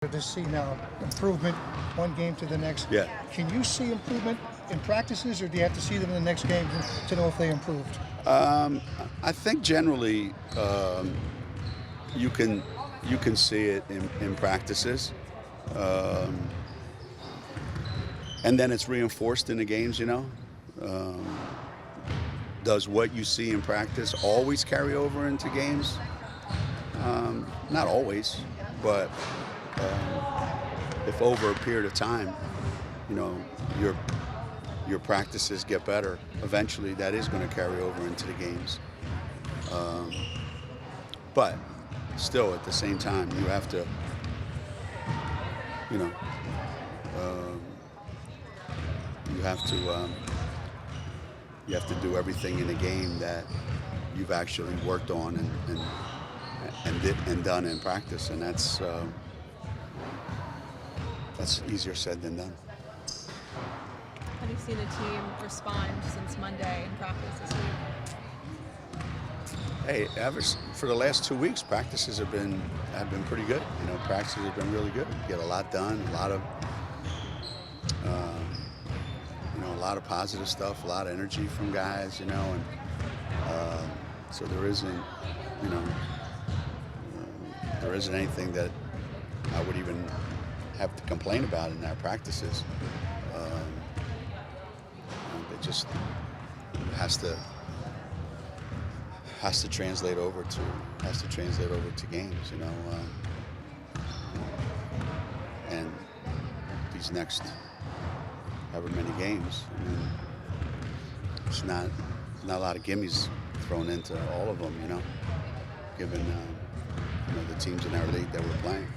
To see now improvement one game to the next. Yeah. Can you see improvement in practices, or do you have to see them in the next game to know if they improved? I think generally you can see it in practices, and then it's reinforced in the games. Does what you see in practice always carry over into games? Not always, but if over a period of time, your practices get better, eventually that is going to carry over into the games. But still, at the same time, you have to, you have to do everything in the game that you've actually worked on and done in practice, and that's easier said than done. Have you seen the team respond since Monday in practice this week? Hey, for the last 2 weeks, practices have been pretty good. Practices have been really good. You get a lot done, a lot of positive stuff, a lot of energy from guys, and so there isn't anything that I would even have to complain about in our practices. It just has to translate over to games, and these next however many games. It's not a lot of gimmies thrown into all of them, given the teams in our league that we're playing.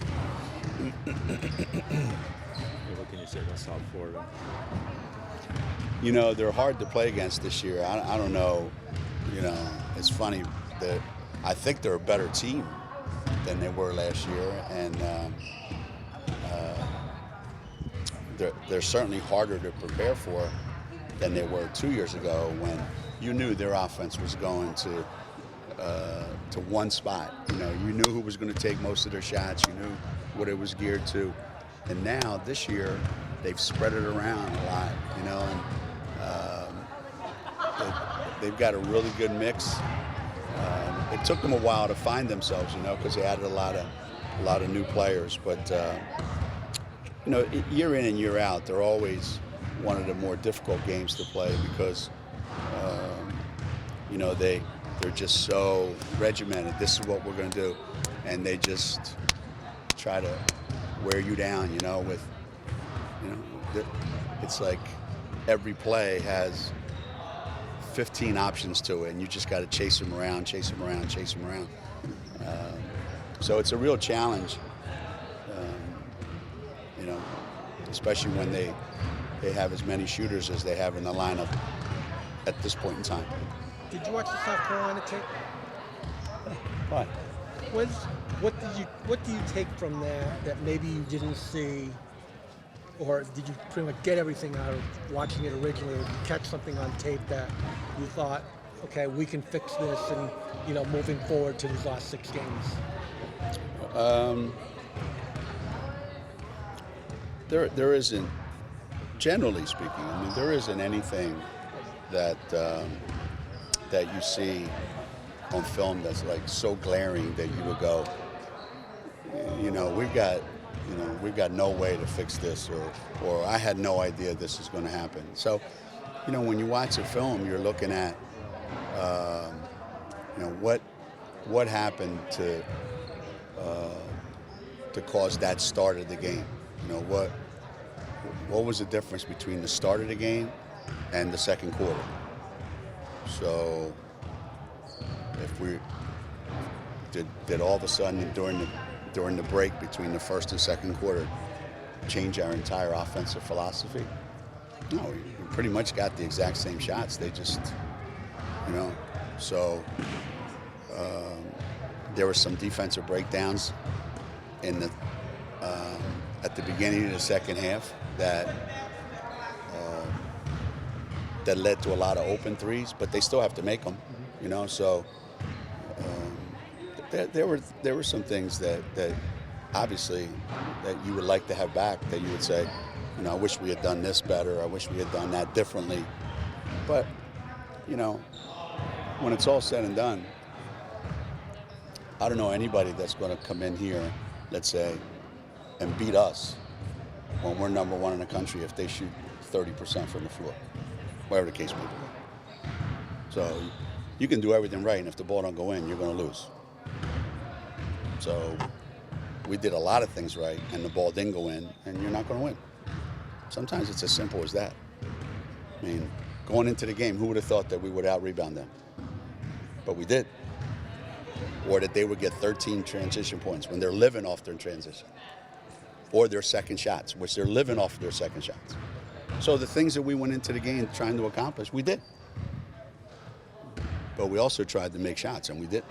What can you say about South Florida? They're hard to play against this year. I don't know. It's funny that I think they're a better team than they were last year, and they're certainly harder to prepare for than they were 2 years ago, when you knew their offense was going to one spot. You knew who was going to take most of their shots. You knew what it was geared to. And now this year they've spread it around a lot, and they've got a really good mix. It took them a while to find themselves, because they added a lot of new players. But year in and year out, they're always one of the more difficult games to play because they're just so regimented. This is what we're going to do, and they just try to wear you down. It's like every play has 15 options to it, and you just got to chase them around. So it's a real challenge, especially when they have as many shooters as they have in the lineup at this point in time. Did you watch the South Carolina tape? Why? What do you take from that maybe you didn't see, or did you pretty much get everything out of watching it originally, or did you catch something on tape that you thought, okay, we can fix this, and moving forward to these last 6 games? There isn't, generally speaking, there isn't anything that you see on film that's like so glaring that you would go, we've got no way to fix this, or I had no idea this is going to happen. So, when you watch a film, you're looking at, what happened to cause that start of the game. What was the difference between the start of the game and the second quarter? So, if we did all of a sudden during the break between the first and second quarter change our entire offensive philosophy? No, we pretty much got the exact same shots. They just, so there were some defensive breakdowns at the beginning of the second half that led to a lot of open threes, but they still have to make them, So there were some things that obviously, that you would like to have back, that you would say, you know, I wish we had done this better. I wish we had done that differently. But, you know, when it's all said and done, I don't know anybody that's going to come in here, let's say, and beat us when we're number one in the country if they shoot 30% from the floor, whatever the case may be. So you can do everything right, and if the ball don't go in, you're going to lose. So we did a lot of things right, and the ball didn't go in, and you're not going to win. Sometimes it's as simple as that. I mean, going into the game, who would have thought that we would out-rebound them? But we did. Or that they would get 13 transition points when they're living off their transition. Or their second shots, which they're living off their second shots. So the things that we went into the game trying to accomplish, we did. But we also tried to make shots, and we did.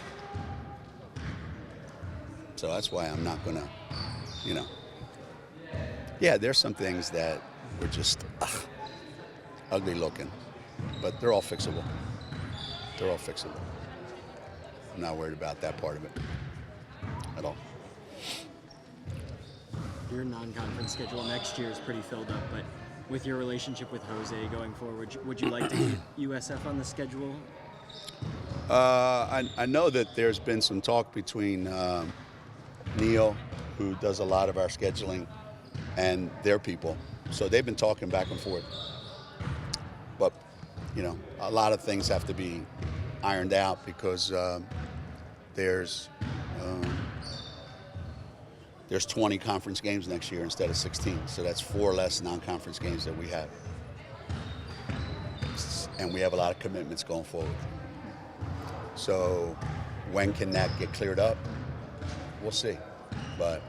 So that's why I'm not going to, you know. Yeah, there's some things that were just ugly looking, but they're all fixable. They're all fixable. I'm not worried about that part of it at all. Your non-conference schedule next year is pretty filled up, but with your relationship with Jose going forward, would you like to keep USF on the schedule? I know that there's been some talk between Neil, who does a lot of our scheduling, and their people. So they've been talking back and forth. But, you know, a lot of things have to be ironed out because there's 20 conference games next year instead of 16. So that's 4 less non-conference games that we have. And we have a lot of commitments going forward. So when can that get cleared up? We'll see. But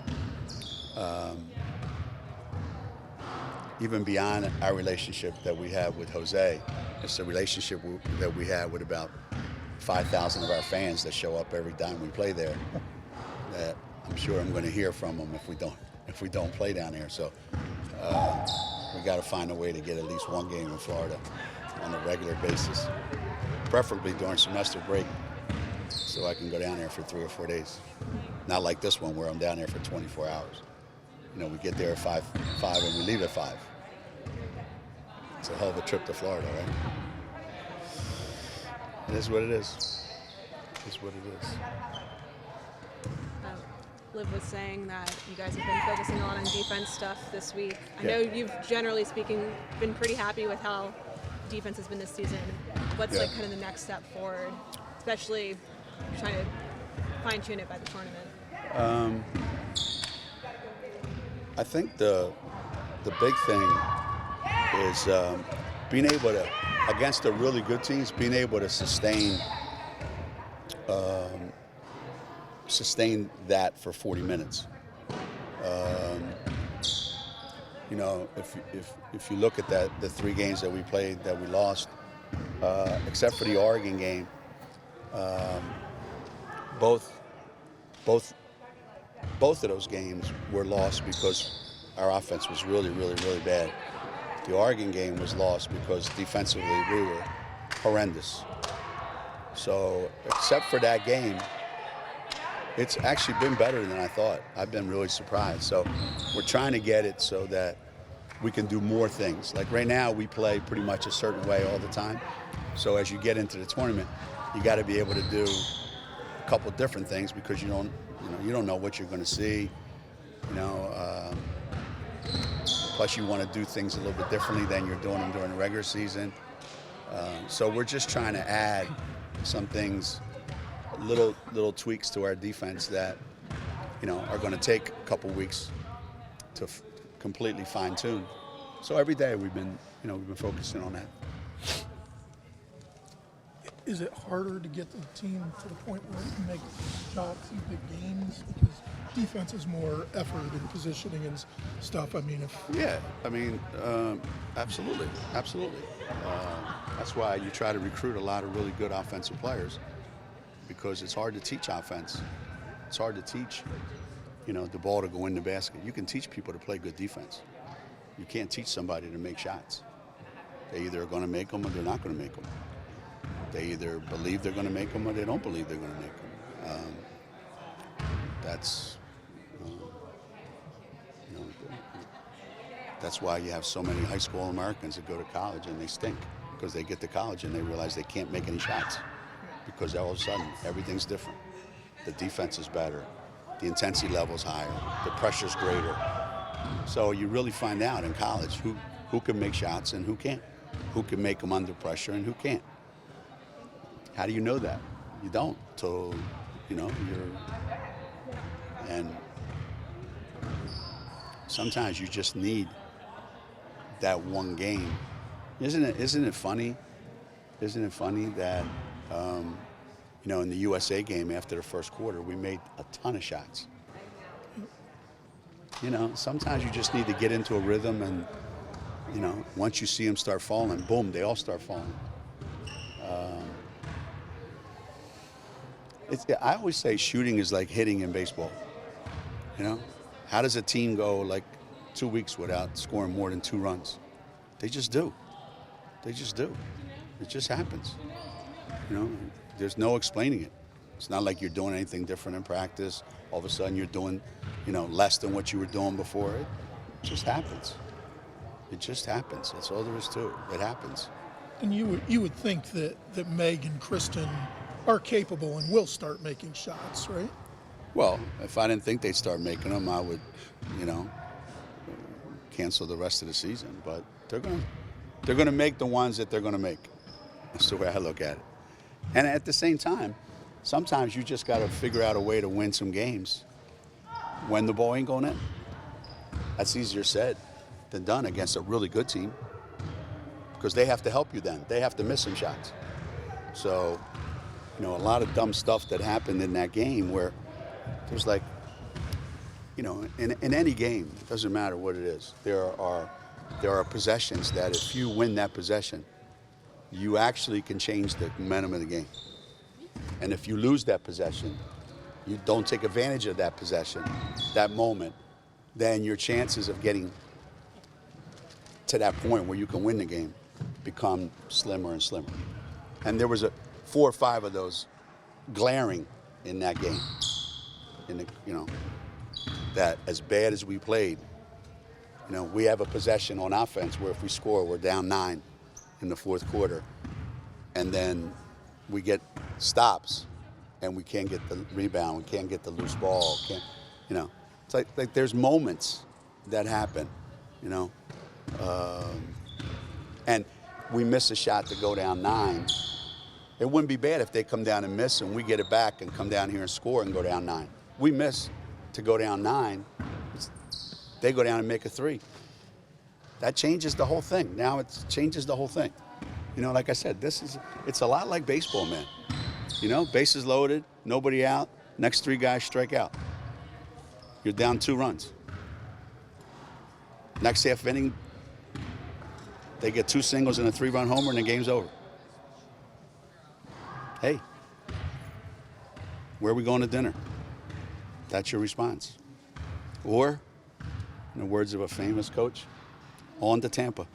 even beyond our relationship that we have with Jose, it's a relationship that we have with about 5,000 of our fans that show up every time we play there. That I'm sure I'm going to hear from them if we don't play down here. So we got to find a way to get at least one game in Florida on a regular basis, preferably during semester break, so I can go down there for 3 or 4 days. Not like this one where I'm down there for 24 hours. You know, we get there at 5 and we leave at 5. It's a hell of a trip to Florida, right? It is what it is. It's what it is. Liv was saying that you guys have been focusing a lot on defense stuff this week. I know Yeah. you've, generally speaking, been pretty happy with how defense has been this season. What's like kind of the next step forward, especially trying to fine-tune it by the tournament? I think the big thing is being able to, against the really good teams, being able to sustain that for 40 minutes. You know, if you look at the 3 games that we played that we lost, except for the Oregon game, both of those games were lost because our offense was really, really, really bad. The Oregon game was lost because defensively we were horrendous. So except for that game, it's actually been better than I thought. I've been really surprised. So we're trying to get it so that we can do more things. Like right now, we play pretty much a certain way all the time. So as you get into the tournament, you got to be able to do a couple different things because you don't know what you're going to see. Plus you want to do things a little bit differently than you're doing them during the regular season. So we're just trying to add some things, little tweaks to our defense that, are going to take a couple weeks to completely fine tune. So every day we've been focusing on that. Is it harder to get the team to the point where you can make shots in big games? Because defense is more effort and positioning and stuff. Absolutely. That's why you try to recruit a lot of really good offensive players, because it's hard to teach offense. It's hard to teach, the ball to go in the basket. You can teach people to play good defense. You can't teach somebody to make shots. They either are going to make them or they're not going to make them. They either believe they're going to make them or they don't believe they're going to make them. That's why you have so many high school Americans that go to college and they stink, because they get to college and they realize they can't make any shots, because all of a sudden everything's different. The defense is better, the intensity level's higher, the pressure's greater. So you really find out in college who can make shots and who can't, who can make them under pressure and who can't. How do you know that? You don't till, and sometimes you just need that one game. Isn't it funny? Isn't it funny that, in the USA game after the first quarter, we made a ton of shots. Sometimes you just need to get into a rhythm, and, once you see them start falling, boom, they all start falling. I always say shooting is like hitting in baseball. How does a team go like 2 weeks without scoring more than 2 runs? They just do. They just do. It just happens. There's no explaining it. It's not like you're doing anything different in practice. All of a sudden you're doing, less than what you were doing before. It just happens. It just happens. That's all there is to it. It happens. And you would think that Meg and Kristen are capable and will start making shots, right? Well, if I didn't think they'd start making them, I would, cancel the rest of the season. But they're going to make the ones that they're going to make. That's the way I look at it. And at the same time, sometimes you just got to figure out a way to win some games when the ball ain't going in. That's easier said than done against a really good team, because they have to help you then. They have to miss some shots. So, a lot of dumb stuff that happened in that game where there's like, in any game, it doesn't matter what it is, there are possessions that if you win that possession, you actually can change the momentum of the game. And if you lose that possession, you don't take advantage of that possession, that moment, then your chances of getting to that point where you can win the game become slimmer and slimmer. And there was 4 or 5 of those glaring in that game. That as bad as we played, we have a possession on offense where if we score, we're down 9 in the fourth quarter, and then we get stops, and we can't get the rebound, we can't get the loose ball, it's like there's moments that happen, and we miss a shot to go down 9. It wouldn't be bad if they come down and miss, and we get it back and come down here and score and go down 9. We miss to go down 9. They go down and make a 3. That changes the whole thing. Now it changes the whole thing. Like I said, it's a lot like baseball, man. Bases loaded, nobody out, next 3 guys strike out. You're down 2 runs. Next half inning, they get 2 singles and a 3-run homer, and the game's over. Hey, where are we going to dinner? That's your response. Or, in the words of a famous coach, on to Tampa.